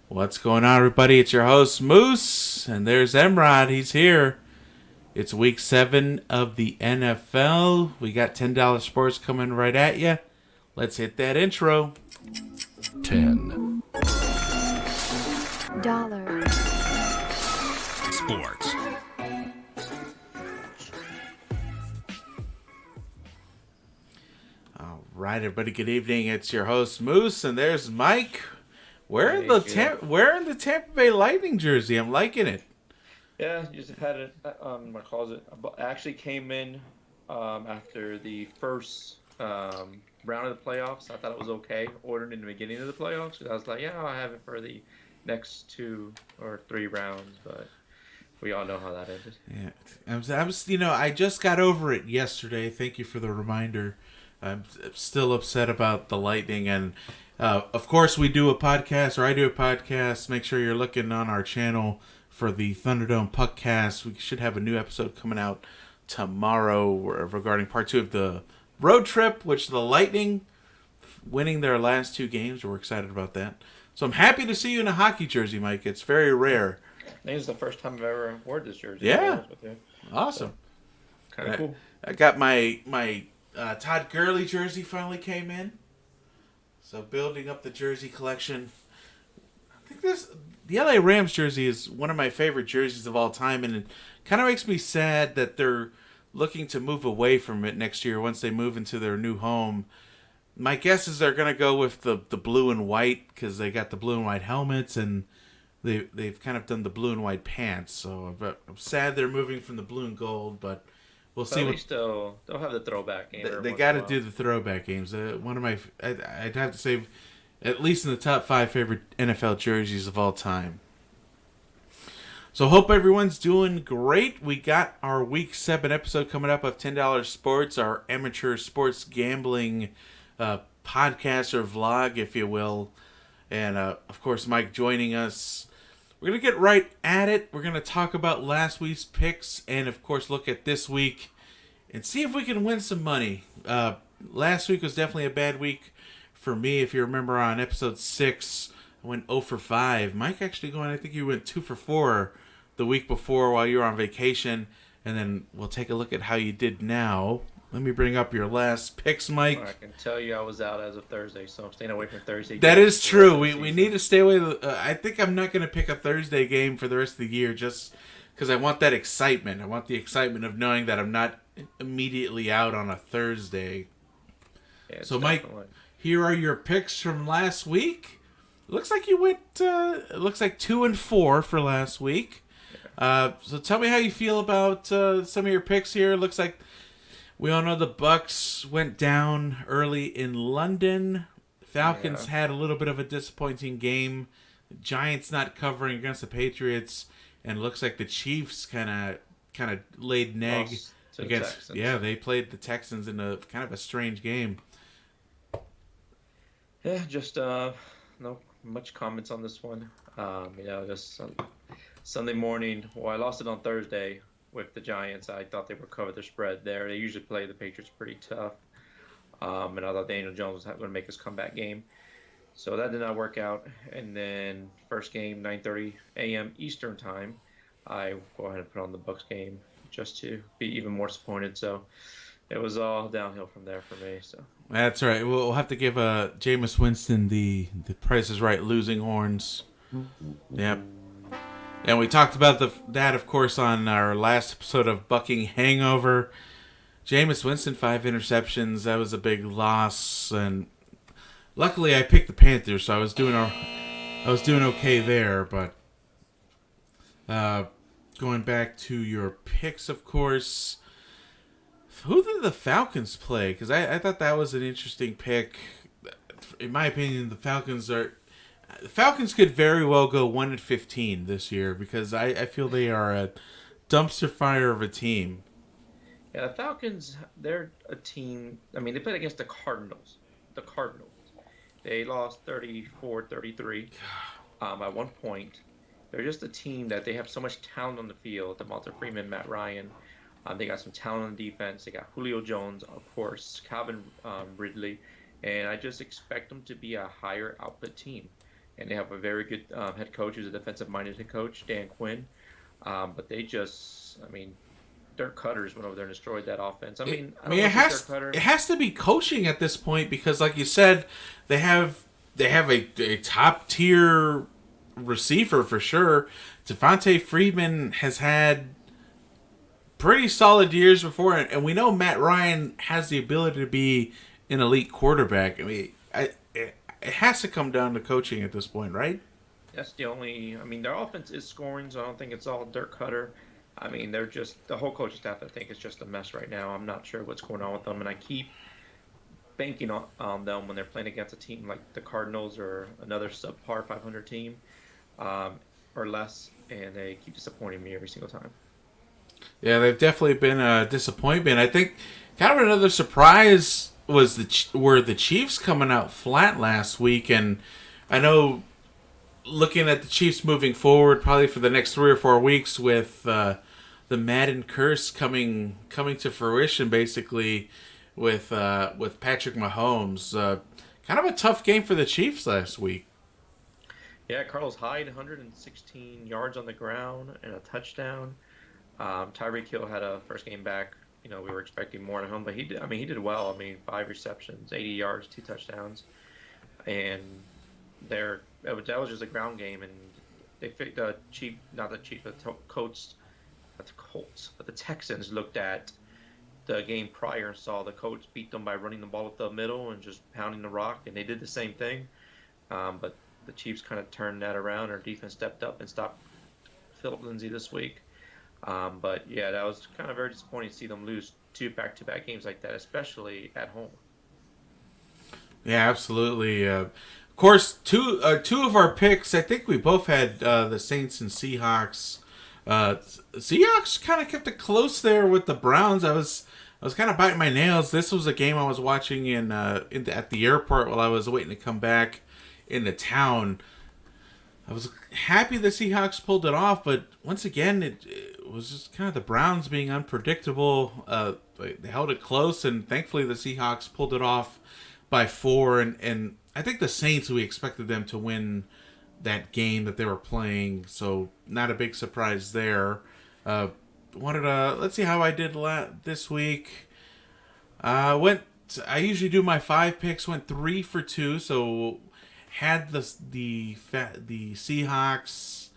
What's going on, everybody? It's your host, Moose, and there's MRod. He's here. It's week 7 of the NFL. We got $10 sports coming right at you. Let's hit that intro. 10 Dollar Sports. All right, everybody. Good evening. It's your host, Moose, and there's Mike. Wearing the Tampa Bay Lightning jersey. I'm liking it. Yeah, just had it in my closet. I actually came in after the first round of the playoffs. I thought it was okay. Ordered in the beginning of the playoffs. I was like, yeah, I'll have it for the next 2 or 3 rounds, but we all know how that ended. Yeah, I just got over it yesterday. Thank you for the reminder. I'm still upset about the Lightning, and of course we do a podcast, or I do a podcast. Make sure you're looking on our channel for the Thunderdome Puckcast. We should have a new episode coming out tomorrow regarding part 2 of the road trip, which the Lightning winning their last 2 games. We're excited about that. So I'm happy to see you in a hockey jersey, Mike. It's very rare. I think it's the first time I've ever worn this jersey. Yeah, awesome. So, kind of cool. I got my Todd Gurley jersey finally came in. So building up the jersey collection. I think the LA Rams jersey is one of my favorite jerseys of all time, and it kind of makes me sad that they're looking to move away from it next year once they move into their new home. My guess is they're going to go with the blue and white because they got the blue and white helmets, and they've kind of done the blue and white pants. So I'm sad they're moving from the blue and gold, but we'll see. At least they'll have the throwback game. They got to do the throwback games. One of my, I'd have to say, at least in the top 5 favorite NFL jerseys of all time. So hope everyone's doing great. We got our week 7 episode coming up of $10 Sports, our amateur sports gambling podcast or vlog, if you will. And of course, Mike joining us. We're going to get right at it. We're going to talk about last week's picks and, of course, look at this week and see if we can win some money. Last week was definitely a bad week for me. If you remember on episode 6, I went 0 for 5. Mike actually I think you went 2 for 4 the week before while you were on vacation. And then we'll take a look at how you did now. Let me bring up your last picks, Mike. I can tell you I was out as of Thursday, so I'm staying away from Thursday. That is true. We need to stay away. I think I'm not going to pick a Thursday game for the rest of the year just because I want that excitement. I want the excitement of knowing that I'm not immediately out on a Thursday. Yeah, so, Mike, here are your picks from last week. Looks like you went. It looks like 2 and 4 for last week. So tell me how you feel about some of your picks here. Looks like we all know the Bucks went down early in London. Falcons had a little bit of a disappointing game. Giants not covering against the Patriots, and looks like the Chiefs kind of laid an egg against. Yeah, they played the Texans in a kind of a strange game. Yeah, just no much comments on this one. Just Sunday morning. Well, I lost it on Thursday with the Giants. I thought they would cover the spread there. They usually play the Patriots pretty tough. And I thought Daniel Jones was going to make his comeback game. So that did not work out. And then first game, 9:30 a.m. Eastern time, I go ahead and put on the Bucks game just to be even more disappointed. So it was all downhill from there for me. So that's right. We'll have to give Jameis Winston the Price is Right losing horns. Yep. And we talked about that, of course, on our last episode of Buc'ing Hangover. Jameis Winston, 5 interceptions. That was a big loss, and luckily I picked the Panthers, so I was doing okay there. But going back to your picks, of course, who did the Falcons play? Because I thought that was an interesting pick. In my opinion, the Falcons could very well go 1-15 this year because I feel they are a dumpster fire of a team. yeah, the Falcons, they're a team. I mean, they played against the Cardinals. They lost 34-33 by 1 point. They're just a team that they have so much talent on the field. DeMonta Freeman, Matt Ryan. They got some talent on defense. They got Julio Jones, of course, Calvin Ridley. And I just expect them to be a higher output team. and they have a very good head coach who's a defensive-minded head coach, Dan Quinn. But they just, I mean, Dirk Cutters went over there and destroyed that offense. I mean, I don't know if it's Dirk Cutter. it has to be coaching at this point because, like you said, they have a top tier receiver for sure. Devontae Freeman has had pretty solid years before, and we know Matt Ryan has the ability to be an elite quarterback. I mean, it has to come down to coaching at this point, right? That's the only. I mean, their offense is scoring, so I don't think it's all Dirk Cutter. I mean, they're just the whole coaching staff. I think is just a mess right now. I'm not sure what's going on with them, and I keep banking on them when they're playing against a team like the Cardinals or another subpar 500 team or less, and they keep disappointing me every single time. Yeah, they've definitely been a disappointment. I think kind of another surprise was were the Chiefs coming out flat last week, and I know looking at the Chiefs moving forward, probably for the next 3 or 4 weeks, with the Madden curse coming to fruition, basically with Patrick Mahomes. Kind of a tough game for the Chiefs last week. Yeah, Carlos Hyde, 116 yards on the ground and a touchdown. Tyreek Hill had a first game back. You know, we were expecting more at home, but he did well. I mean, 5 receptions, 80 yards, 2 touchdowns, and that was just a ground game. And they picked the Colts, but the Texans looked at the game prior and saw the Colts beat them by running the ball up the middle and just pounding the rock, and they did the same thing. But the Chiefs kind of turned that around. Our defense stepped up and stopped Philip Lindsay this week. But yeah, that was kind of very disappointing to see them lose 2 back-to-back games like that, especially at home. Yeah, absolutely. Of course, two of our picks, I think we both had the Saints and Seahawks. Seahawks kind of kept it close there with the Browns. I was kind of biting my nails. This was a game I was watching at the airport while I was waiting to come back into town. I was happy the Seahawks pulled it off, but once again, it was just kind of the Browns being unpredictable. They held it close, and thankfully the Seahawks pulled it off by 4. And I think the Saints, we expected them to win that game that they were playing, so not a big surprise there. Let's see how I did this week. I usually do my 5 picks, went 3 for 2, so had the Seahawks.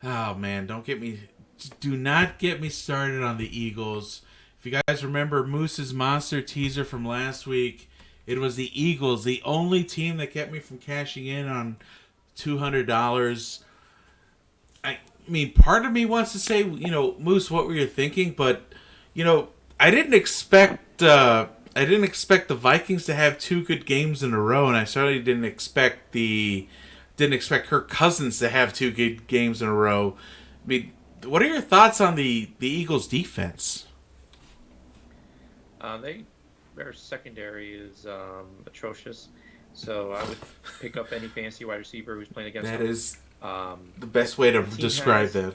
Oh man, do not get me started on the Eagles. If you guys remember Moose's monster teaser from last week, it was the Eagles, the only team that kept me from cashing in on $200. I mean, part of me wants to say, Moose, what were you thinking? But, I didn't expect the Vikings to have 2 good games in a row, and I certainly didn't expect Kirk Cousins to have 2 good games in a row. I mean, what are your thoughts on the Eagles' defense? Their secondary is atrocious. So I would pick up any fantasy wide receiver who's playing against them. That is the best way to describe that.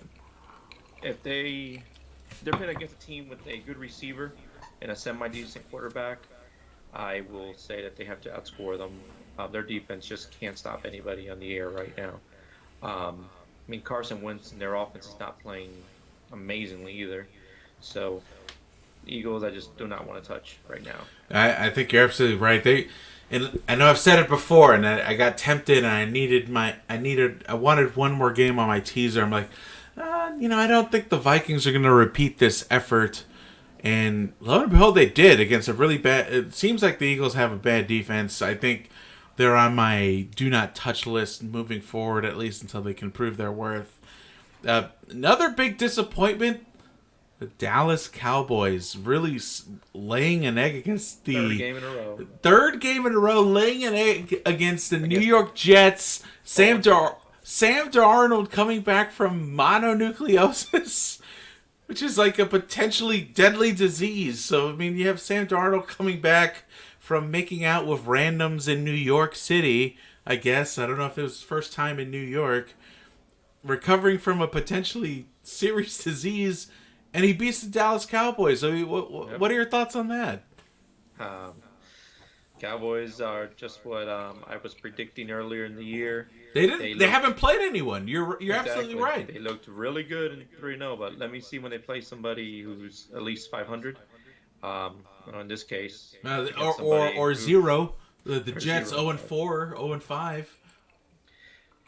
If they're playing against a team with a good receiver and a semi-decent quarterback, I will say that they have to outscore them. Their defense just can't stop anybody on the air right now. I mean, Carson Wentz and their offense is not playing amazingly either. So, Eagles, I just do not want to touch right now. I think you're absolutely right. And I know I've said it before, and I got tempted, and I wanted one more game on my teaser. I'm like, I don't think the Vikings are going to repeat this effort. And lo and behold, they did against a really bad. It seems like the Eagles have a bad defense. I think they're on my do not touch list moving forward, at least until they can prove their worth. Another big disappointment. The Dallas Cowboys really laying an egg against the third game in a row, laying an egg against the New York Jets. Sam Darnold coming back from mononucleosis, which is like a potentially deadly disease. So, I mean, you have Sam Darnold coming back from making out with randoms in New York City, I guess. I don't know if it was his first time in New York. Recovering from a potentially serious disease, and he beats the Dallas Cowboys. I mean, what are your thoughts on that? Cowboys are just what I was predicting earlier in the year. They They didn't. They looked haven't played anyone. You're absolutely exactly. right. They looked really good in 3-0, but let me see when they play somebody who's at least 500. In this case, Or against or somebody or who zero. The or Jets 0. 0-4, 0-5.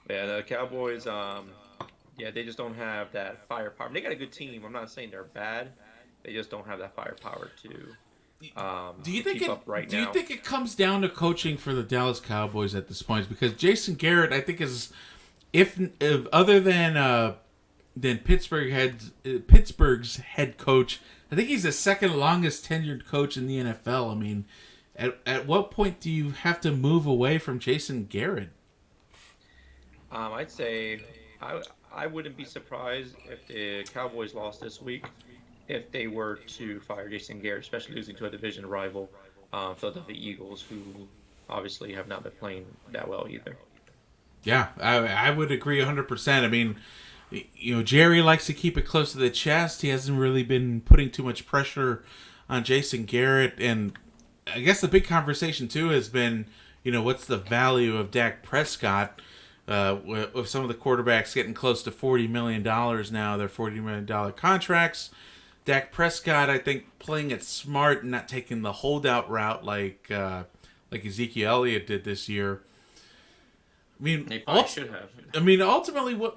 Yeah, the Cowboys. Yeah, they just don't have that firepower. They got a good team. I'm not saying they're bad. They just don't have that firepower Do you to think keep it? up right Do you now. think it comes down to coaching for the Dallas Cowboys at this point? Because Jason Garrett, I think, is if other than Pittsburgh's head coach, I think he's the second longest tenured coach in the NFL. I mean, at what point do you have to move away from Jason Garrett? I'd say I wouldn't be surprised if the Cowboys lost this week if they were to fire Jason Garrett, especially losing to a division rival, Philadelphia Eagles, who obviously have not been playing that well either. Yeah, I would agree 100%. I mean, Jerry likes to keep it close to the chest. He hasn't really been putting too much pressure on Jason Garrett. And I guess the big conversation, too, has been, what's the value of Dak Prescott with some of the quarterbacks getting close to $40 million now. They're $40 million contracts. Dak Prescott, I think, playing it smart and not taking the holdout route like Ezekiel Elliott did this year. I mean, They probably should have. ultimately, what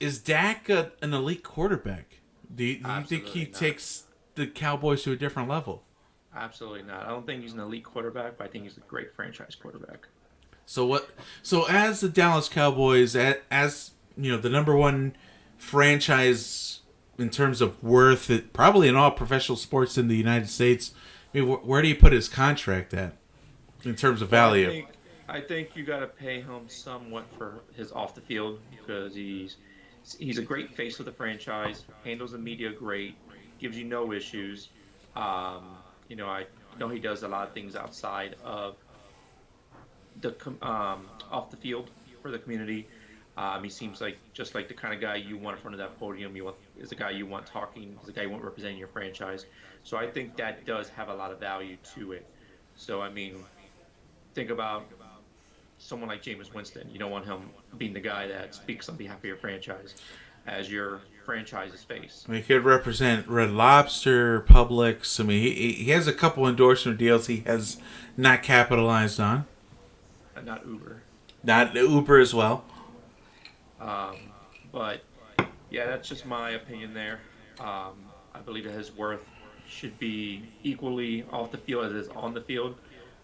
is Dak an elite quarterback? Do you think he Absolutely not. takes the Cowboys to a different level? Absolutely not. I don't think he's an elite quarterback, but I think he's a great franchise quarterback. So what? So as the Dallas Cowboys, as the number one franchise in terms of worth, probably in all professional sports in the United States. I mean, where do you put his contract at in terms of Well, value? I think you got to pay him somewhat for his off the field because he's a great face of the franchise, handles the media great, gives you no issues. I know he does a lot of things outside of off the field for the community. He seems like just like the kind of guy you want in front of that podium. Is the guy you want talking. Is the guy you want representing your franchise. So I think that does have a lot of value to it. So I mean, think about someone like Jameis Winston. You don't want him being the guy that speaks on behalf of your franchise as your franchise's face. I mean, he could represent Red Lobster, Publix. I mean, he has a couple endorsement deals he has not capitalized on. And not Uber. Not Uber as well. But yeah, that's just my opinion there. I believe that his worth should be equally off the field as it is on the field.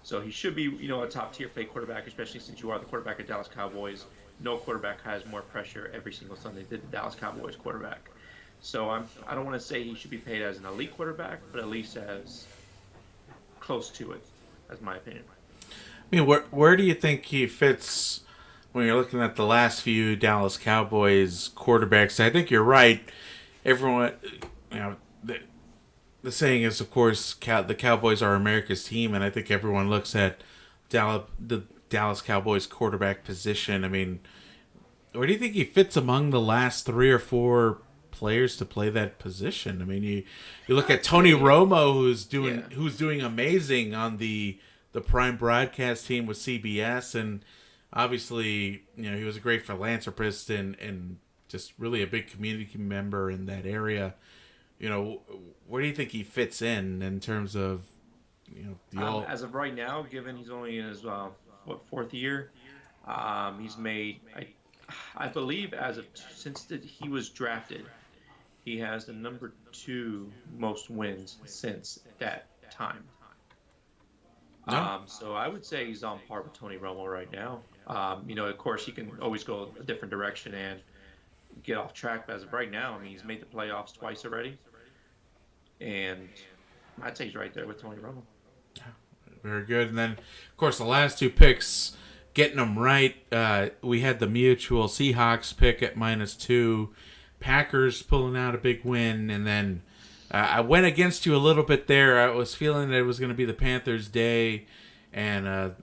So he should be, a top tier play quarterback, especially since you are the quarterback of Dallas Cowboys. No quarterback has more pressure every single Sunday than the Dallas Cowboys quarterback. So I don't want to say he should be paid as an elite quarterback, but at least as close to it, as my opinion. I mean, where do you think he fits when you're looking at the last few Dallas Cowboys quarterbacks? I think you're right. Everyone, the saying is, of course, the Cowboys are America's team, and I think everyone looks at the Dallas Cowboys quarterback position. I mean, where do you think he fits among the last 3 or 4 players to play that position? I mean, you look at Tony Romo, who's doing amazing on the prime broadcast team with CBS, and obviously, he was a great philanthropist and just really a big community member in that area. Where do you think he fits in terms of, As of right now, given he's only in his fourth year, he's made I believe since he was drafted, he has the number 2 most wins since that time. No. So I would say he's on par with Tony Romo right now. Of course, he can always go a different direction and get off track. But as of right now, I mean, he's made the playoffs twice already. And I'd say he's right there with Tony Romo. Very good. And then, of course, the last 2 picks, getting them right. We had the mutual Seahawks pick at -2. Packers pulling out a big win. And then I went against you a little bit there. I was feeling that it was going to be the Panthers' day. And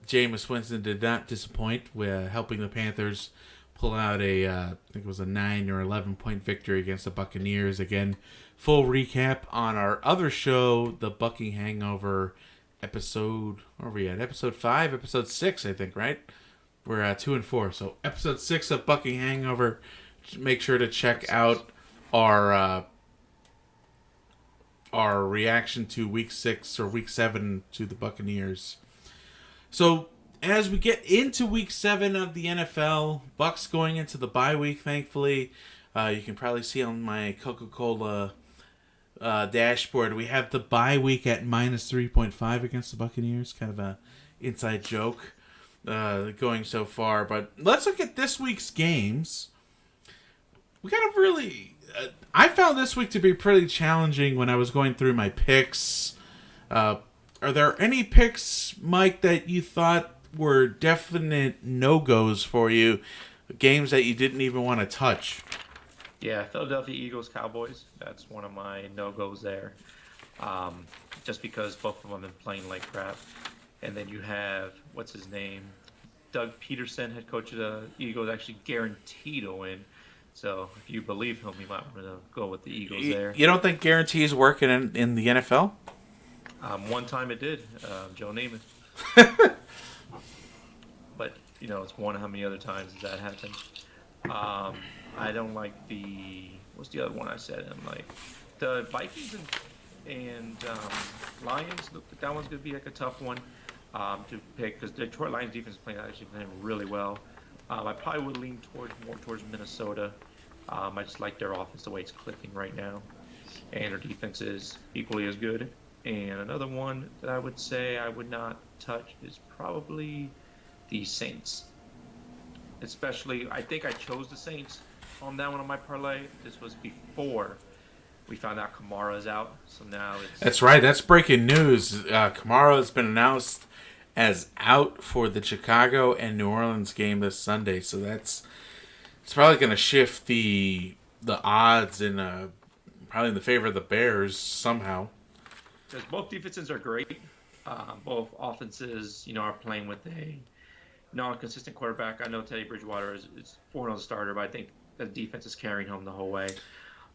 Jameis Winston did not disappoint with helping the Panthers pull out I think it was a 9 or 11-point victory against the Buccaneers. Again, full recap on our other show, the Buc'ing Hangover episode, where are we at? Episode 5, episode 6, I think, right? We're at 2 and 4. So episode 6 of Buc'ing Hangover. Make sure to check out our reaction to week 6 or week 7 to the Buccaneers. So as we get into week 7 of the NFL, Bucs going into the bye week, thankfully. You can probably see on my Coca-Cola dashboard, we have the bye week at minus 3.5 against the Buccaneers. Kind of a inside joke going so far. But let's look at this week's games. We got a really... I found this week to be pretty challenging when I was going through my picks. Are there any picks, Mike, that you thought were definite no-goes for you? Games that you didn't even want to touch? Yeah, Philadelphia Eagles, Cowboys. That's one of my no-goes there. Just because both of them have been playing like crap. And then you have, what's his name? Doug Peterson, head coach of the Eagles, actually guaranteed to win. So if you believe him, you might want to go with the Eagles there. You don't think guarantees work in the NFL? One time it did, Joe Namath. But, it's one of how many other times has that happened. I don't like what's the other one I said? I'm like, the Vikings and Lions, that one's going to be like a tough one to pick because the Detroit Lions defense is playing really well. I probably would lean more towards Minnesota. I just like their offense the way it's clicking right now. And their defense is equally as good. And another one that I would say I would not touch is probably the Saints. Especially, I think I chose the Saints on that one on my parlay. This was before we found out Kamara is out. So now it's... That's right. That's breaking news. Kamara has been announced as out for the Chicago and New Orleans game this Sunday. So it's probably going to shift the odds in probably in the favor of the Bears somehow. Because both defenses are great. Both offenses, are playing with a non-consistent quarterback. I know Teddy Bridgewater is 4-0 starter, but I think the defense is carrying him the whole way.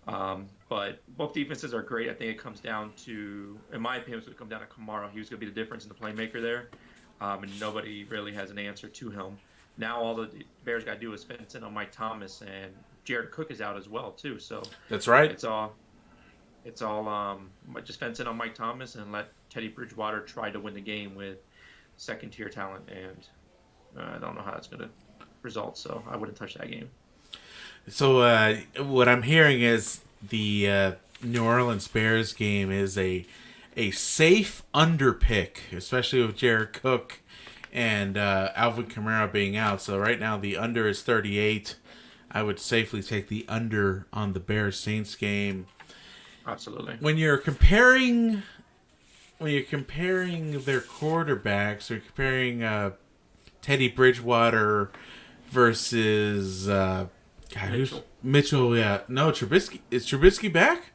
But both defenses are great. I think it comes down to, in my opinion, it's going to come down to Kamara. He was going to be the difference in the playmaker there. And nobody really has an answer to him. Now all the Bears got to do is fence in on Mike Thomas, and Jared Cook is out as well too. So that's right. It's all just fence in on Mike Thomas and let Teddy Bridgewater try to win the game with second-tier talent. And I don't know how that's going to result, so I wouldn't touch that game. So what I'm hearing is the New Orleans Bears game is a safe under pick, especially with Jared Cook and Alvin Kamara being out. So right now the under is 38. I would safely take the under on the Bears-Saints game. Absolutely. When you're comparing their quarterbacks, or comparing Teddy Bridgewater versus Mitchell? Yeah, no, Trubisky. Is Trubisky back?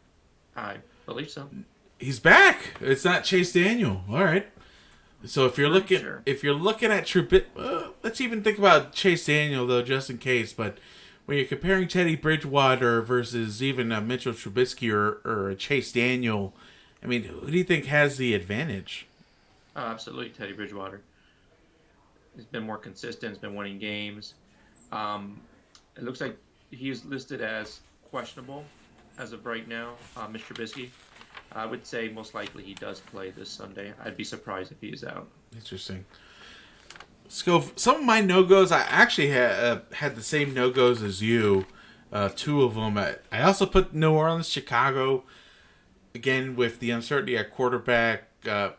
I believe so. He's back. It's not Chase Daniel. All right. So if you're looking at Trubisky, let's even think about Chase Daniel though, just in case. But when you're comparing Teddy Bridgewater versus even Mitchell Trubisky or Chase Daniel, I mean, who do you think has the advantage? Absolutely, Teddy Bridgewater. He's been more consistent. He's been winning games. It looks like he's listed as questionable as of right now, Mr. Trubisky. I would say most likely he does play this Sunday. I'd be surprised if he is out. Interesting. Let's go. Some of my no-goes, I actually had the same no-goes as you. Two of them. I also put New Orleans, Chicago. Again, with the uncertainty at quarterback, I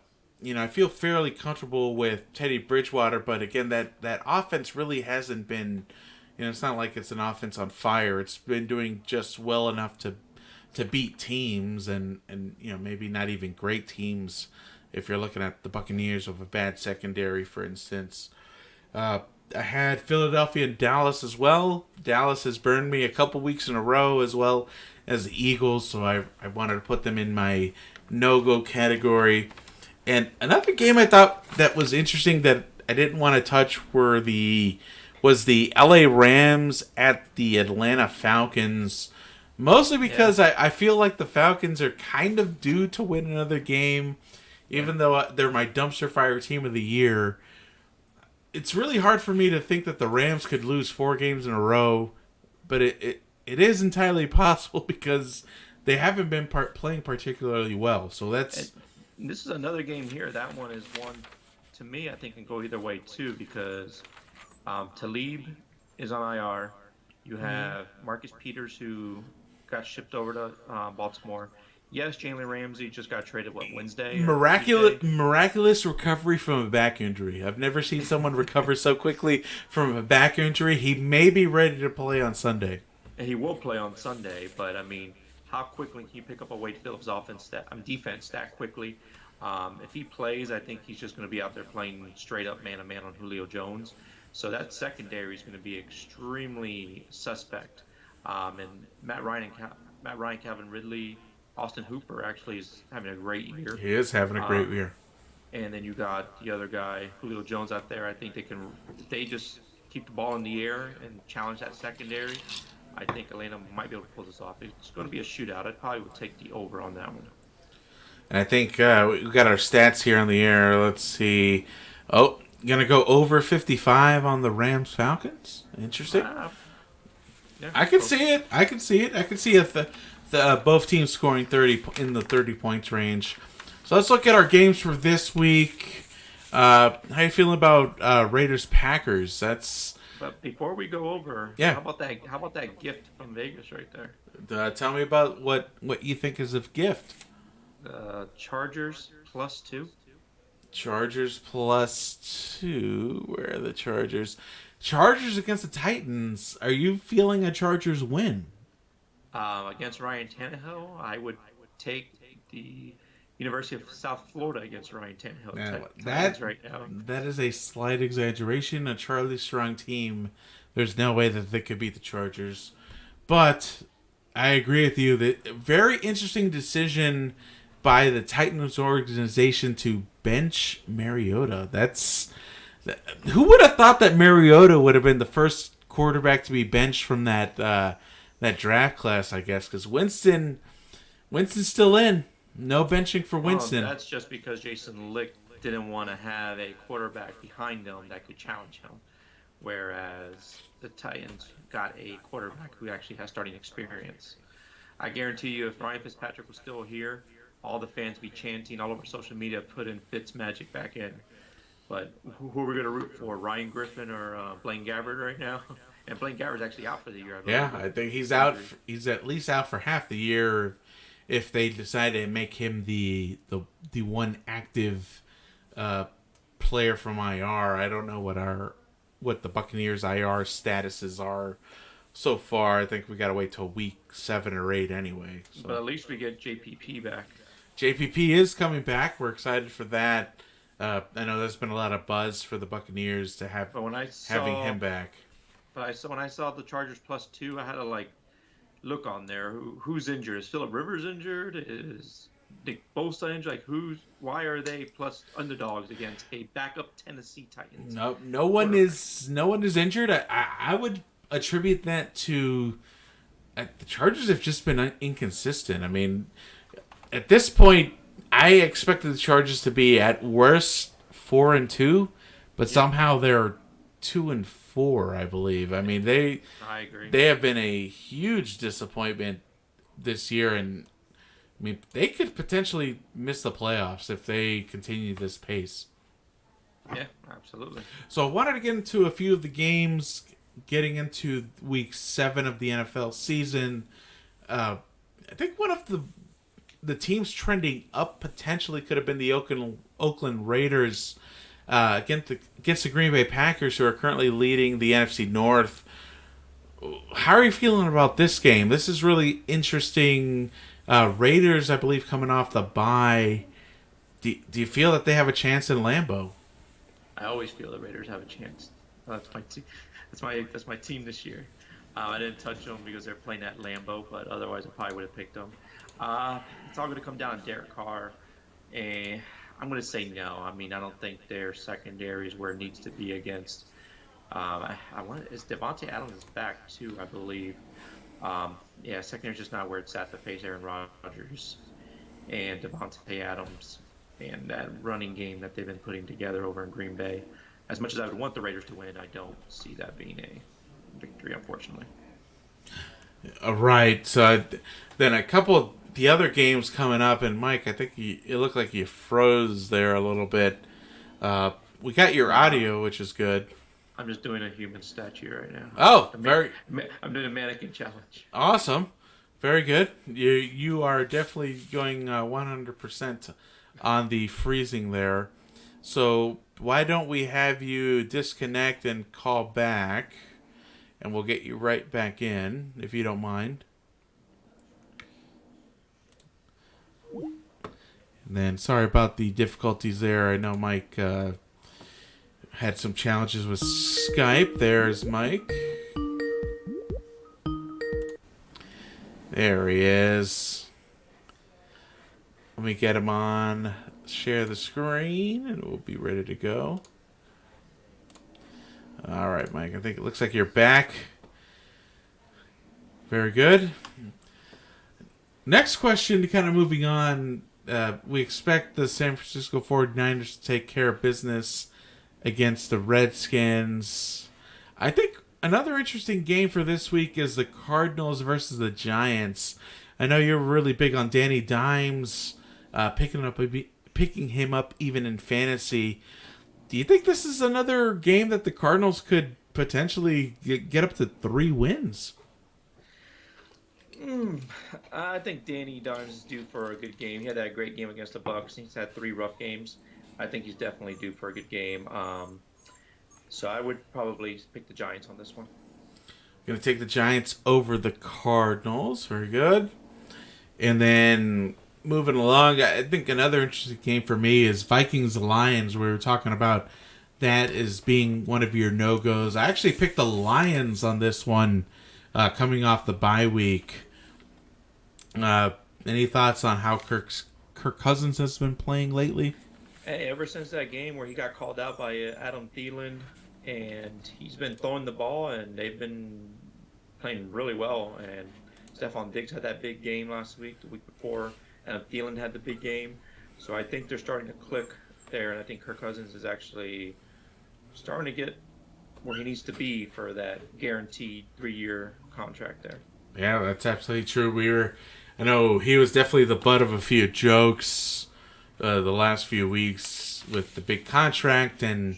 feel fairly comfortable with Teddy Bridgewater. But again, that offense really hasn't been, it's not like it's an offense on fire. It's been doing just well enough to beat teams and maybe not even great teams if you're looking at the Buccaneers with a bad secondary, for instance. I had Philadelphia and Dallas as well. Dallas has burned me a couple weeks in a row, as well as the Eagles, so I wanted to put them in my no-go category. And another game I thought that was interesting that I didn't want to touch was the LA Rams at the Atlanta Falcons. Mostly because I feel like the Falcons are kind of due to win another game. even though they're my dumpster fire team of the year, it's really hard for me to think that the Rams could lose 4 games in a row. But it is entirely possible because they haven't been playing particularly well. So that's... And this is another game here. That one is one, to me, I think can go either way too, because Talib is on IR. You have Marcus Peters, who got shipped over to Baltimore. Yes, Jalen Ramsey just got traded, Wednesday? Miraculous recovery from a back injury. I've never seen someone recover so quickly from a back injury. He may be ready to play on Sunday. And he will play on Sunday, but I mean, how quickly can you pick up a Wade Phillips defense that quickly? If he plays, I think he's just going to be out there playing straight up man-to-man on Julio Jones. So that secondary is going to be extremely suspect. And Matt Ryan, Calvin Ridley, Austin Hooper actually is having a great year. He is having a great year. And then you got the other guy, Julio Jones, out there. I think if they just keep the ball in the air and challenge that secondary, I think Atlanta might be able to pull this off. It's going to be a shootout. I probably would take the over on that one. And I think we got our stats here on the air. Let's see. Oh, going to go over 55 on the Rams-Falcons? Interesting. Yeah, I can see it. I can see both teams scoring 30 in the 30 points range. So let's look at our games for this week. How you feeling about Raiders-Packers? But before we go over, yeah. How about that gift from Vegas right there? Tell me about what you think is a gift. Chargers +2. Chargers +2. Where are the Chargers? Chargers against the Titans. Are you feeling a Chargers win? Against Ryan Tannehill, I would take the University of South Florida against Ryan Tannehill. That is a slight exaggeration. A Charlie Strong team, there's no way that they could beat the Chargers. But I agree with you that very interesting decision by the Titans organization to bench Mariota. Who would have thought that Mariota would have been the first quarterback to be benched from that draft class, I guess, because Winston's still in. No benching for Winston. That's just because Jason Licht didn't want to have a quarterback behind him that could challenge him, whereas the Titans got a quarterback who actually has starting experience. I guarantee you, if Ryan Fitzpatrick was still here, all the fans would be chanting all over social media, put in Fitzmagic back in. But who are we going to root for, Ryan Griffin or Blaine Gabbert right now? And Blaine Gabbert's actually out for the year. I think he's out. He's at least out for half the year. If they decide to make him the one active player from IR, I don't know what the Buccaneers IR statuses are so far. I think we got to wait till week 7 or 8 anyway. So. But at least we get JPP back. JPP is coming back. We're excited for that. I know there's been a lot of buzz for the Buccaneers to having him back. But when I saw the Chargers +2, I had to look on there. Who's injured? Is Phillip Rivers injured? Is Nick Bosa injured? Why are they plus underdogs against a backup Tennessee Titans? No one is injured. I would attribute that to the Chargers have just been inconsistent. I mean, at this point, I expected the Chargers to be at worst 4-2, but somehow they're 2-4, I believe. I mean, I agree. They have been a huge disappointment this year, and I mean, they could potentially miss the playoffs if they continue this pace. Yeah, absolutely. So I wanted to get into a few of the games, getting into week 7 of the NFL season. I think one of the teams trending up potentially could have been the Oakland Raiders against the Green Bay Packers, who are currently leading the NFC North. How are you feeling about this game? This is really interesting. Raiders, I believe, coming off the bye. Do you feel that they have a chance in Lambeau? I always feel the Raiders have a chance. That's my team. That's my team this year. I didn't touch them because they're playing at Lambeau, but otherwise I probably would have picked them. It's all going to come down to Derek Carr, and I'm going to say no. I mean, I don't think their secondary is where it needs to be against. Is Devontae Adams is back too, I believe. Secondary is just not where it's at to face Aaron Rodgers and Devontae Adams. and that running game that they've been putting together over in Green Bay. As much as I would want the Raiders to win, I don't see that being a victory, unfortunately. Right. So then a couple of the other games coming up, and Mike, I think it looked like you froze there a little bit. We got your audio, which is good. I'm just doing a human statue right now. Oh, I'm doing a mannequin challenge. awesome. Very good. You are definitely going 100% on the freezing there. So why don't we have you disconnect and call back, and we'll get you right back in, if you don't mind. And then, sorry about the difficulties there. I know Mike had some challenges with Skype. There's Mike. There he is. Let me get him on. Share the screen, and we'll be ready to go. All right, Mike. I think it looks like you're back. Very good. Next question, kind of moving on. We expect the San Francisco 49ers to take care of business against the Redskins. I think another interesting game for this week is the Cardinals versus the Giants. I know you're really big on Danny Dimes, picking him up even in fantasy. Do you think this is another game that the Cardinals could potentially get up to 3 wins? I think Danny Dimes is due for a good game. He had that great game against the Bucks. He's had 3 rough games. I think he's definitely due for a good game. So I would probably pick the Giants on this one. Going to take the Giants over the Cardinals. Very good. And then moving along, I think another interesting game for me is Vikings-Lions. We were talking about that as being one of your no-goes. I actually picked the Lions on this one coming off the bye week. Any thoughts on how Kirk Cousins has been playing lately? Hey, ever since that game where he got called out by Adam Thielen, and he's been throwing the ball, and they've been playing really well. And Stephon Diggs had that big game last week, the week before, and Thielen had the big game. So I think they're starting to click there, and I think Kirk Cousins is actually starting to get where he needs to be for that guaranteed 3-year contract there. Yeah, that's absolutely true. I know he was definitely the butt of a few jokes the last few weeks with the big contract and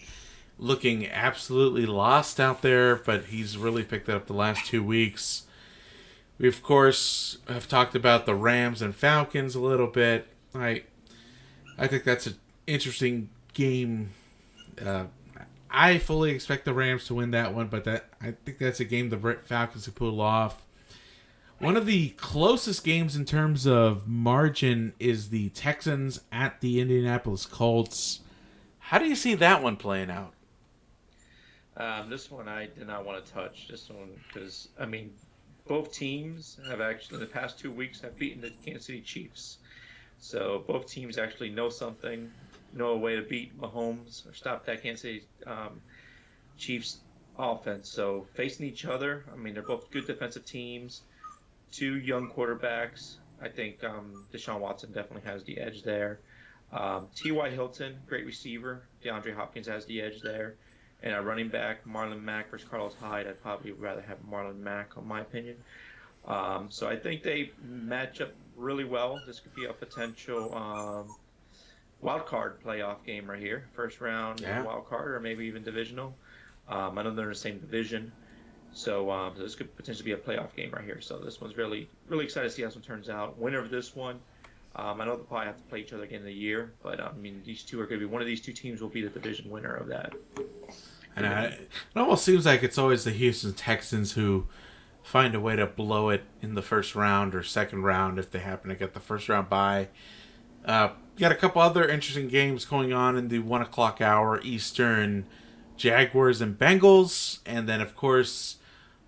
looking absolutely lost out there, but he's really picked it up the last 2 weeks. We, of course, have talked about the Rams and Falcons a little bit. I think that's an interesting game. I fully expect the Rams to win that one, but I think that's a game the Falcons could pull off. One of the closest games in terms of margin is the Texans at the Indianapolis Colts. How do you see that one playing out? This one I did not want to touch. This one because, I mean, both teams have actually, in the past 2 weeks, have beaten the Kansas City Chiefs. So both teams actually know something, know a way to beat Mahomes or stop that Kansas City Chiefs offense. So facing each other, I mean, they're both good defensive teams. 2 young quarterbacks. I think Deshaun Watson definitely has the edge there. T.Y. Hilton, great receiver. DeAndre Hopkins has the edge there. And a running back, Marlon Mack versus Carlos Hyde. I'd probably rather have Marlon Mack, in my opinion. So I think they match up really well. This could be a potential wild card playoff game right here. First round wild card, or maybe even divisional. I know they're in the same division. So this could potentially be a playoff game right here. So this one's really, really excited to see how this one turns out. Winner of this one, I know they'll probably have to play each other again in the year, but I mean, these two are going to be, one of these 2 teams will be the division winner of that. And it almost seems like it's always the Houston Texans who find a way to blow it in the first round or second round if they happen to get the first round bye. Got a couple other interesting games going on in the 1 o'clock hour Eastern. Jaguars and Bengals, and then of course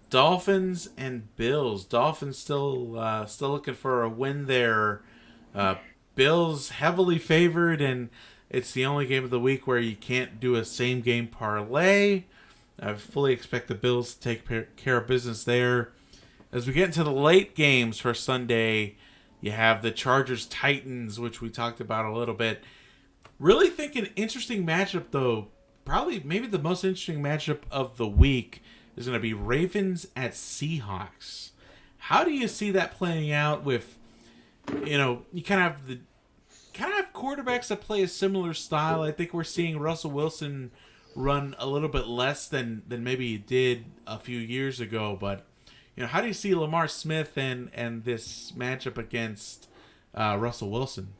Dolphins and Bills. Dolphins still looking for a win there. Bills heavily favored, and it's the only game of the week where you can't do a same game parlay. I fully expect the Bills to take care of business there. As we get into the late games for Sunday, you have the Chargers Titans, which we talked about a little bit. Really think an interesting matchup, though. Probably, maybe the most interesting matchup of the week is going to be Ravens at Seahawks. How do you see that playing out with, you kind of have quarterbacks that play a similar style. I think we're seeing Russell Wilson run a little bit less than maybe he did a few years ago. But how do you see Lamar Smith and this matchup against Russell Wilson?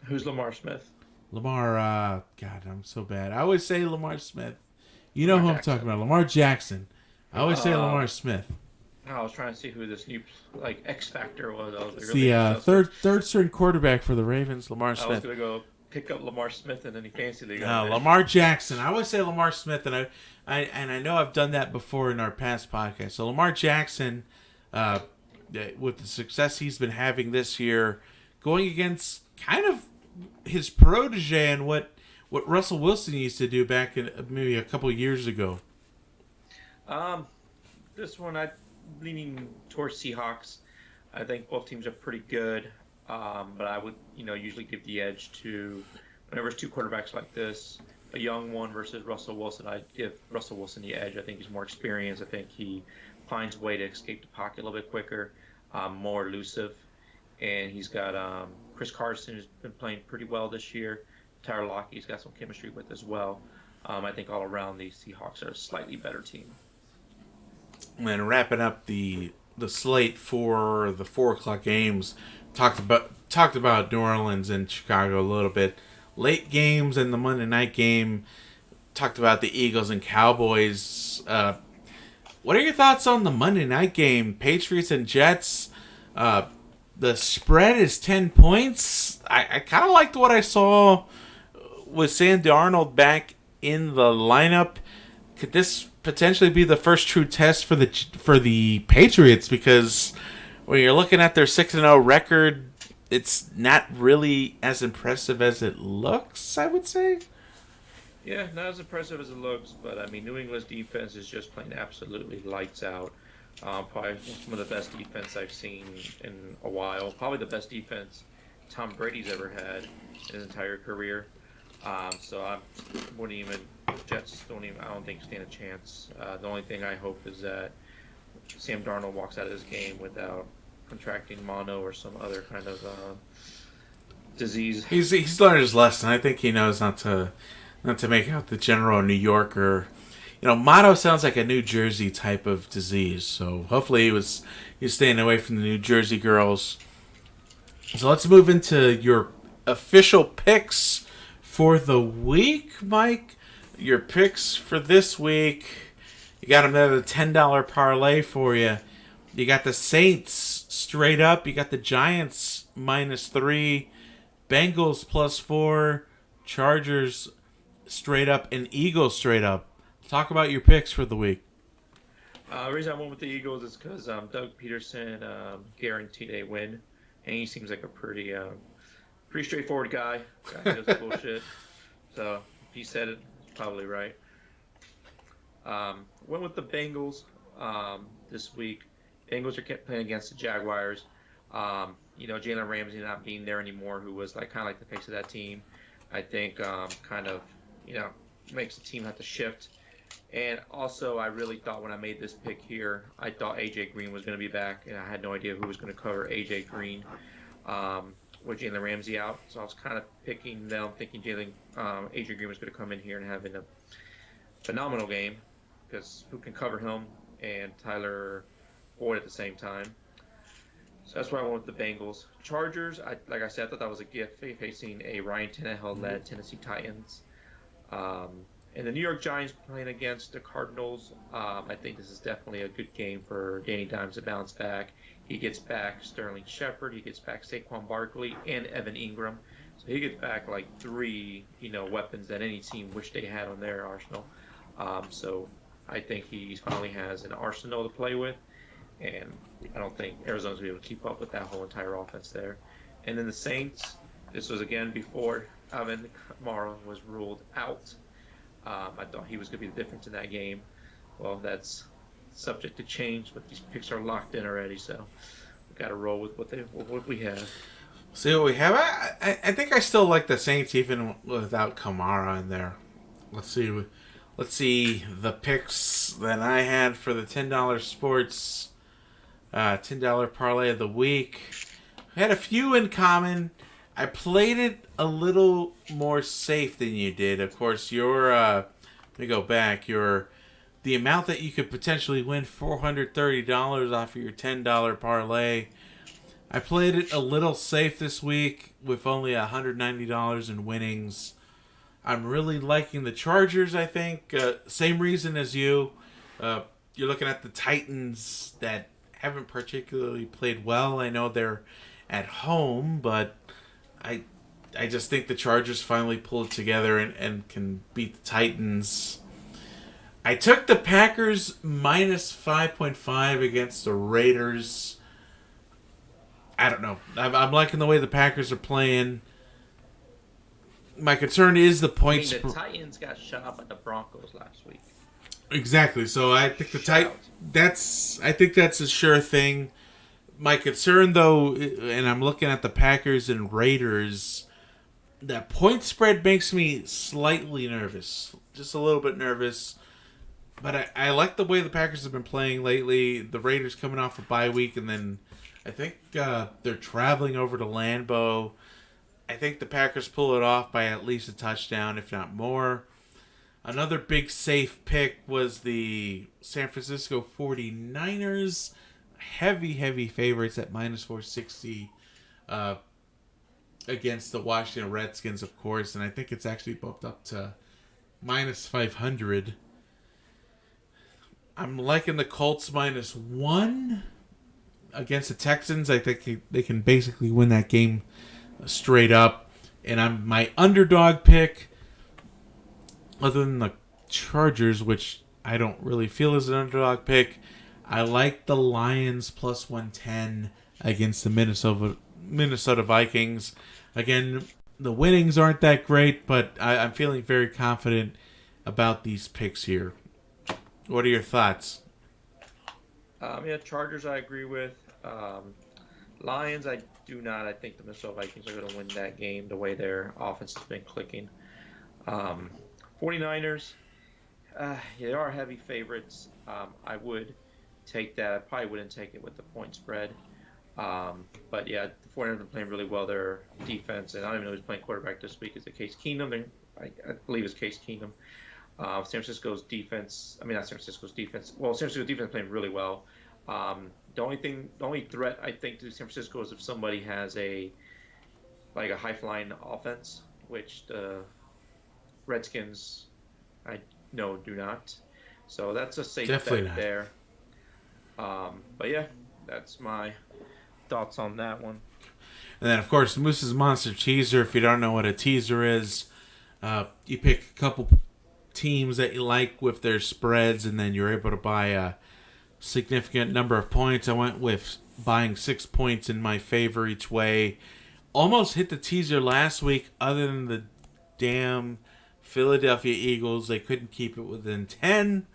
Who's Lamar Smith? Lamar, God, I'm so bad. I always say Lamar Smith. You know Lamar who I'm talking about, Lamar Jackson. I always say Lamar Smith. I was trying to see who this new X Factor was. It's the third string quarterback for the Ravens, Lamar Smith. I was gonna go pick up Lamar Smith in any fancy league. Lamar Jackson. I always say Lamar Smith, and I know I've done that before in our past podcasts. So Lamar Jackson, with the success he's been having this year, going against kind of his protege and what Russell Wilson used to do back in maybe a couple years ago. This one I'm leaning towards Seahawks. I think both teams are pretty good, but I would usually give the edge to whenever it's two quarterbacks like this, a young one versus Russell Wilson. I'd give Russell Wilson the edge. I think he's more experienced. I think he finds a way to escape the pocket a little bit quicker, more elusive. And he's got Chris Carson, who's been playing pretty well this year. Tyler Lockett, he's got some chemistry with as well. I think all around the Seahawks are a slightly better team. And wrapping up the slate for the 4:00 games, talked about New Orleans and Chicago a little bit. Late games and the Monday night game, talked about the Eagles and Cowboys. What are your thoughts on the Monday night game, Patriots and Jets? The spread is 10 points. I kind of liked what I saw with Sam Darnold back in the lineup. Could this potentially be the first true test for the Patriots? Because when you're looking at their 6-0 record, it's not really as impressive as it looks, I would say. Yeah, not as impressive as it looks, but I mean, New England's defense is just playing absolutely lights out. Probably some of the best defense I've seen in a while. Probably the best defense Tom Brady's ever had in his entire career. So I wouldn't even. Jets don't even. I don't think stand a chance. The only thing I hope is that Sam Darnold walks out of this game without contracting mono or some other kind of disease. He's learned his lesson. I think he knows not to make out the general New Yorker. Mono sounds like a New Jersey type of disease. So hopefully he's staying away from the New Jersey girls. So let's move into your official picks for the week, Mike. Your picks for this week. You got another $10 parlay for you. You got the Saints straight up. You got the Giants -3. Bengals +4. Chargers straight up. And Eagles straight up. Talk about your picks for the week. The reason I went with the Eagles is because Doug Peterson guaranteed a win. And he seems like a pretty straightforward guy. Guy who does bullshit. So if he said it, probably right. Went with the Bengals this week. Bengals are playing against the Jaguars. Jalen Ramsey not being there anymore, who was kind of like the face of that team. I think makes the team have to shift. And also, I really thought when I made this pick here, I thought A.J. Green was going to be back, and I had no idea who was going to cover A.J. Green with Jalen Ramsey out. So I was kind of picking them, thinking A.J. Green was going to come in here and having a phenomenal game, because who can cover him and Tyler Boyd at the same time. So that's why I went with the Bengals. Chargers, like I said, I thought that was a gift facing a Ryan Tannehill-led Tennessee Titans. And the New York Giants playing against the Cardinals. I think this is definitely a good game for Danny Dimes to bounce back. He gets back Sterling Shepard. He gets back Saquon Barkley and Evan Ingram. So he gets back like three, weapons that any team wished they had on their arsenal. So I think he finally has an arsenal to play with. And I don't think Arizona's going to be able to keep up with that whole entire offense there. And then the Saints, this was again before Alvin Kamara was ruled out. I thought he was going to be the difference in that game. Well, that's subject to change, but these picks are locked in already, so we've got to roll with what we have. See what we have. I think I still like the Saints even without Kamara in there. Let's see. Let's see the picks that I had for the $10 sports, $10 parlay of the week. I had a few in common. I played it a little more safe than you did. Of course, let me go back. The amount that you could potentially win $430 off of your $10 parlay. I played it a little safe this week with only $190 in winnings. I'm really liking the Chargers, I think. Same reason as you. You're looking at the Titans that haven't particularly played well. I know they're at home, but I just think the Chargers finally pulled it together and can beat the Titans. I took the Packers minus 5.5 against the Raiders. I don't know. I'm liking the way the Packers are playing. My concern is the points. The Titans got shut out by the Broncos last week. Exactly. So I think I think that's a sure thing. My concern, though, and I'm looking at the Packers and Raiders, that point spread makes me slightly nervous. Just a little bit nervous. But I like the way the Packers have been playing lately. The Raiders coming off a bye week, and then I think they're traveling over to Lambeau. I think the Packers pull it off by at least a touchdown, if not more. Another big safe pick was the San Francisco 49ers. Heavy favorites at minus 460 against the Washington Redskins, of course. And I think it's actually bumped up to minus 500. I'm liking the Colts minus 1 against the Texans. I think they can basically win that game straight up. And my underdog pick, other than the Chargers, which I don't really feel is an underdog pick, I like the Lions plus 110 against the Minnesota Vikings. Again, the winnings aren't that great, but I'm feeling very confident about these picks here. What are your thoughts? Chargers I agree with. Lions I do not. I think the Minnesota Vikings are going to win that game the way their offense has been clicking. 49ers, they are heavy favorites. I would take that. I probably wouldn't take it with the point spread. But yeah, the 49ers have been playing really well. Their defense, and I don't even know who's playing quarterback this week. Is it Case Keenum? I believe it's Case Keenum. San Francisco's defense. I mean, not San Francisco's defense. Well, San Francisco's defense is playing really well. The only threat I think to San Francisco is if somebody has a high flying offense, which the Redskins I know do not. So that's a safe bet there. But yeah, that's my thoughts on that one. And then, of course, Moose's Monster Teaser. If you don't know what a teaser is, you pick a couple teams that you like with their spreads, and then you're able to buy a significant number of points. I went with buying 6 points in my favor each way. Almost hit the teaser last week, other than the damn Philadelphia Eagles. They couldn't keep it within 10,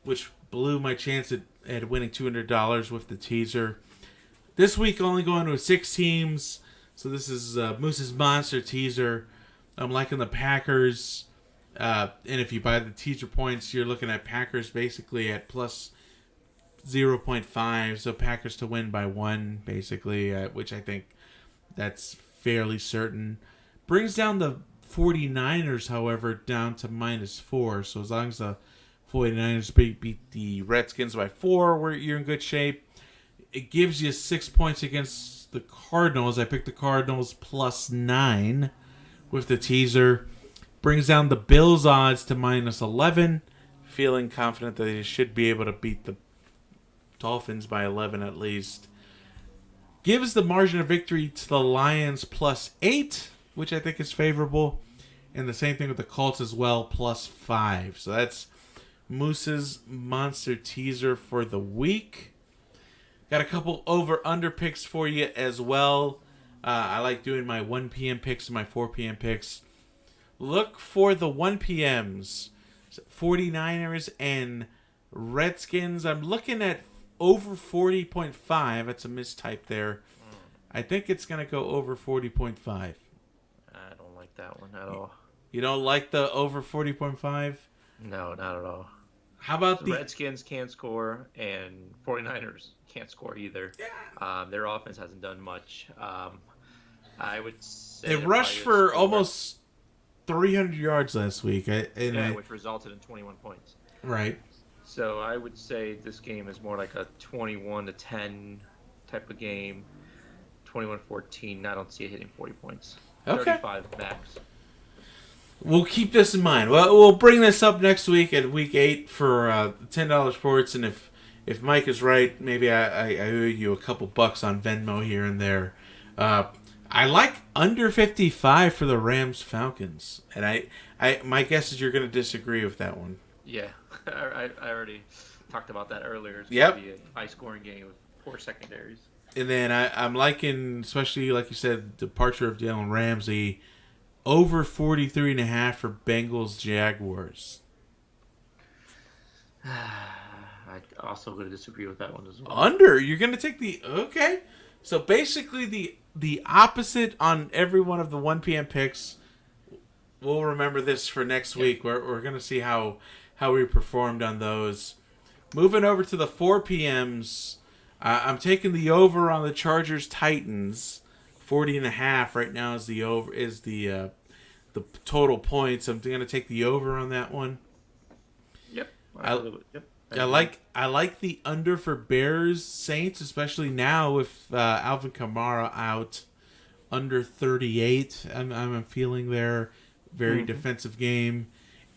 which blew my chance at winning $200 with the teaser. This week, only going with 6 teams. So this is Moose's Monster Teaser. I'm liking the Packers. And if you buy the teaser points, you're looking at Packers basically at plus 0.5. So Packers to win by 1, basically, which I think that's fairly certain. Brings down the 49ers, however, down to minus 4. So as long as the 49ers beat the Redskins by 4, you're in good shape. It gives you 6 points against the Cardinals. I picked the Cardinals plus 9 with the teaser. Brings down the Bills odds to minus 11. Feeling confident that they should be able to beat the Dolphins by 11 at least. Gives the margin of victory to the Lions plus 8, which I think is favorable. And the same thing with the Colts as well, plus 5. So that's Moose's Monster Teaser for the week. Got a couple over-under picks for you as well. I like doing my 1 p.m. picks and my 4 p.m. picks. Look for the 1 p.m.s. 49ers and Redskins. I'm looking at over 40.5. That's a mistype there. I think it's going to go over 40.5. I don't like that one at all. You don't like the over 40.5? No, not at all. How about The Redskins can't score, and 49ers can't score either. Their offense hasn't done much. I would say they rushed for almost 300 yards last week. Which resulted in 21 points. Right. So I would say this game is more like a 21-10 type of game. 21-14. I don't see it hitting 40 points. Okay. 35 max. We'll keep this in mind. Well, we'll bring this up next week at week 8 for $10 sports, and if Mike is right, maybe I owe you a couple bucks on Venmo here and there. I like under 55 for the Rams Falcons, and I my guess is you're going to disagree with that one. Yeah, I already talked about that earlier. It's Yep. going to be a high-scoring game with poor secondaries. And then I'm liking, especially like you said, the departure of Jalen Ramsey. Over 43.5 for Bengals Jaguars. I also going to disagree with that one as well. Under? You're going to take the... Okay. So basically the opposite on every one of the 1 p.m. picks. We'll remember this for next week. We're going to see how we performed on those. Moving over to the 4 p.m.s. I'm taking the over on the Chargers Titans. 40.5 right now is the over the total points. I'm going to take the over on that one. Yep. I like the under for Bears Saints, especially now with Alvin Kamara out. Under 38. I'm feeling their very defensive game.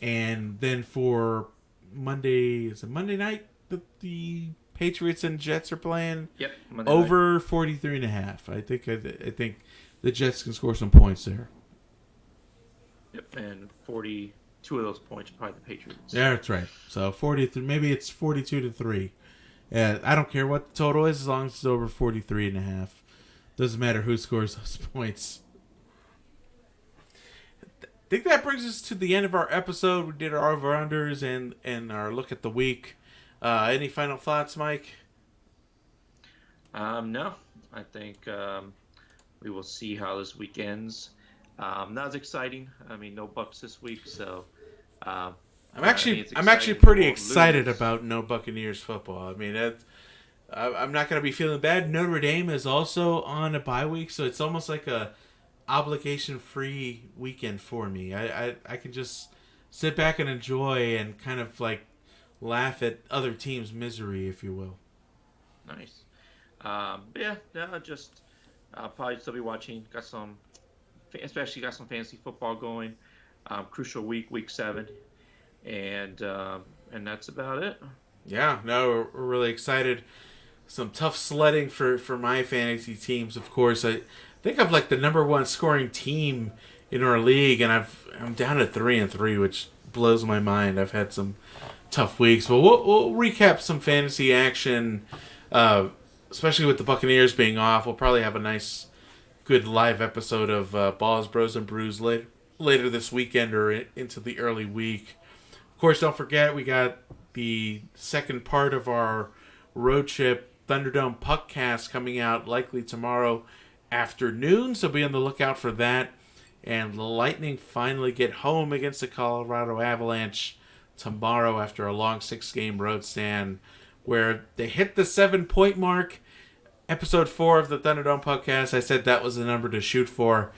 And then for Monday, is it Monday night that the Patriots and Jets are playing? Yep. Over 43.5. I think the Jets can score some points there. Yep, and 42 of those points are probably the Patriots. Yeah, that's right. So 43, maybe it's 42-3. I don't care what the total is as long as it's over 43.5. Doesn't matter who scores those points. I think that brings us to the end of our episode. We did our over-unders and our look at the week. Any final thoughts, Mike? No. I think we will see how this week ends. Not as exciting. I mean, no Bucks this week, so. I'm actually pretty excited about no Buccaneers football. I mean, I'm not going to be feeling bad. Notre Dame is also on a bye week, so it's almost like a obligation-free weekend for me. I can just sit back and enjoy and kind of like laugh at other teams' misery, if you will. Nice. Just probably still be watching. Especially got some fantasy football going. Crucial week 7, and that's about it. Yeah, no, we're really excited. Some tough sledding for my fantasy teams, of course. I think I'm like the number 1 scoring team in our league, and I'm down to 3-3, which blows my mind. I've had some tough weeks, but we'll recap some fantasy action, especially with the Buccaneers being off. We'll probably have a nice, good live episode of Balls, Bros, and Brews later this weekend or into the early week. Of course, don't forget we got the second part of our road trip Thunderdome Puckcast coming out likely tomorrow afternoon, so be on the lookout for that. And the Lightning finally get home against the Colorado Avalanche tomorrow after a long 6-game road stand where they hit the 7-point mark. Episode 4 of the Thunderdome Podcast, I said that was the number to shoot for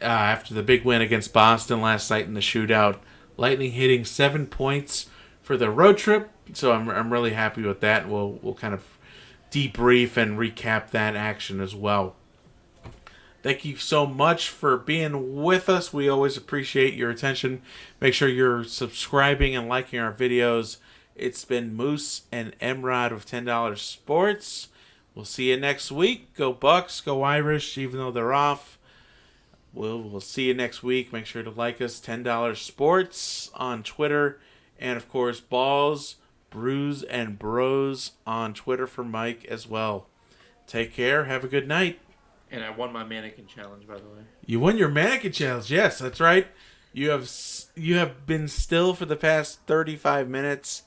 after the big win against Boston last night in the shootout. Lightning hitting 7 points for the road trip, so I'm really happy with that. We'll kind of debrief and recap that action as well. Thank you so much for being with us. We always appreciate your attention. Make sure you're subscribing and liking our videos. It's been Moose and MRod with $10 Sports. We'll see you next week. Go Bucks, go Irish, even though they're off. We'll see you next week. Make sure to like us, $10 Sports on Twitter. And, of course, Balls, Brews, and Bros on Twitter for Mike as well. Take care. Have a good night. And I won my mannequin challenge, by the way. You won your mannequin challenge. Yes, that's right. You have been still for the past 35 minutes.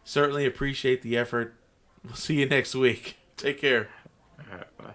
Certainly appreciate the effort. We'll see you next week. Take care. All right, bye.